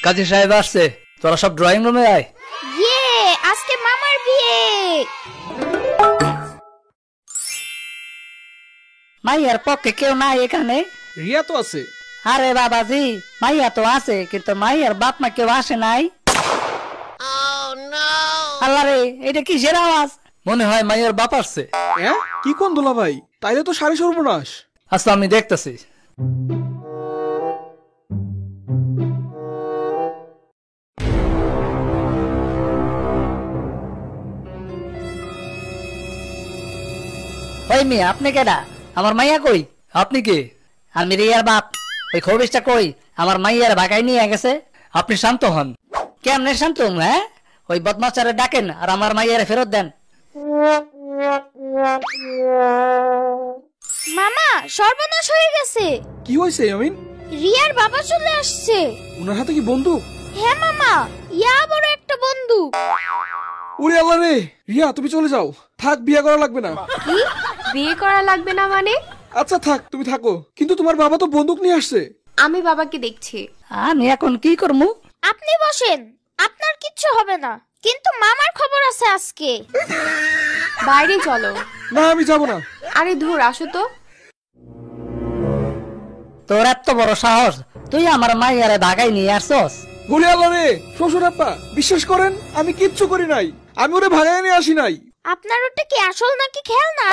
কাজী সাহেব আসছে, তোরা সব ড্রয়িং রুমে আয়। ইয়ে, আজকে মামার বিয়ে। মাইয়ার পক্ষে কেউ নাই এখানে? রিয়া তো আছে। আরে বাবাজি, মাইয়া তো আছে, কিন্তু মাইয়ার বাপ মা কেউ আসে নাই। আল্লাহ রে, এটা কিসের আওয়াজ? মনে হয় মাইয়ার বাপ আসছে। হ্যাঁ, কি কোন দোলা ভাই? তাইলে তো সারি সর্বনাশ। আচ্ছা, আমি দেখতেছি। ওই মেয়ে, আপনি কেডা? আমার মাইয়া কই? আপনি কে? আমি রিয়ার বাপ। ওই খবিসটা কই? আমার মাইয়ার ভাগাই নিয়ে গেছে। আপনি শান্ত হন। কেমনে শান্ত? হ্যাঁ, ওই বদমাচারে ডাকেন আর আমার মাইয়ারে ফেরত দেন। মামা, সর্বনাশ হয়ে গেছে। কি হয়েছে আমিন? রিয়ার বাবা চলে আসছে। ওনার হাতে কি বন্দুক? হ্যাঁ মামা, ইয়া বড় একটা বন্দুক। ওরে আল্লাহ রে! রিয়া, তুমি চলে যাও, থাক, বিয়ে করা লাগবে না। কি? বিয়ে করা লাগবে না মানে? আচ্ছা থাক, তুমি থাকো, কিন্তু তোমার বাবা তো বন্দুক নিয়ে আসছে। আমি বাবাকে দেখছি। আমি এখন কি করবো? আপনি বসেন, আপনার কিচ্ছু হবে না, কিন্তু মামার খবর আছে আজকে। বাইরে চলো। না, আমি যাব না। আরে ধুর, আসো তো। তোর এত বড় সাহস, তুই আমার মাইয়ারে ভাগাই নিয়ে আসছস? ওরে আল্লাহ রে! শ্বশুর আব্বা, বিশ্বাস করেন, আমি কিচ্ছু করি নাই। আমি ওরে ভাগায় নিয়ে আসি নাই। আপনার ওটা কি আসল নাকি খেলনা?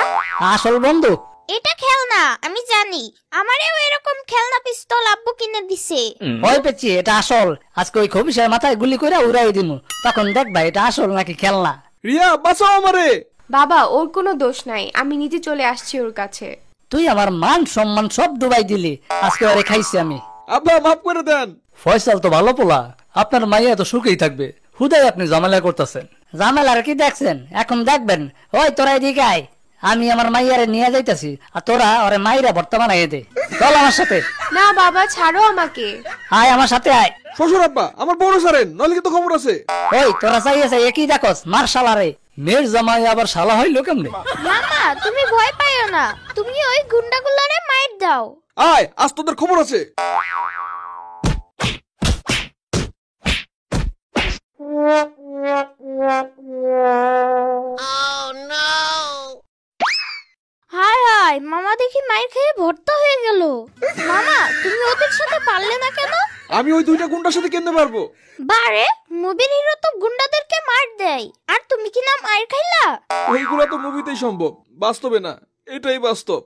আসল বন্দুক? এটা খেলনা, আমি জানি। আমারেও এরকম খেলনা পিস্তল আব্বু কিনে দিছে। ভয় পেয়েছি, এটা আসল। আজকে ওই খবিসের মাথায় গুলি করে উড়াই দিমু, তখন দেখবা এটা আসল নাকি খেলনা। রিয়া, বাঁচাও আমারে। বাবা, ওর কোনো দোষ নাই, আমি নিজে চলে আসছি ওর কাছে। তুই আমার মান সম্মান সব ডুবাই দিলি, আজকে ওরে খাইছি আমি। আব্বা, মাফ করে দেন। ফয়সাল তো ভালো পোলা, আপনার মাইয়া তো সুখেই থাকবে, হুদাই আপনি ঝামেলা করতেছেন। ঝামেলার কি দেখছেন? এখন দেখবেন। ওই তোরা এদিকে আয়, আমি আমার মাইয়ারে নিয়ে যাইতাছি, আর তোরা ওরে মাইরা বর্তমানে দে। চল আমার সাথে। না বাবা, ছাড়ো আমাকে। আয় আমার সাথে আয়। শ্বশুর আব্বা, আমার বড় সারেন, নইলে কিন্তু খবর আছে। ওই তোরা চাইছে একই দেখস, মার শালারে। মেয়ের জামাই আবার শালা হইলো কেমনে? মামা, তুমি ভয় পাইও না, তুমি ওই গুন্ডাগুলোরে মাইর দাও। আয়, আজ তোদের খবর আছে। হায় হায়, মামা দেখি মাইর খেয়ে ভর্তা হয়ে গেল। মামা, তুমি ওদের সাথে পারলে না কেন? আমি ওই দুইটা গুন্ডার সাথে কেনতে পারবো? বারে, মুভির হিরো তো গুন্ডাদেরকে মার দেয়, আর তুমি কি না মাইর খাইলা? ওইগুলা তো মুভিতেই সম্ভব, বাস্তবে না। এটাই বাস্তব।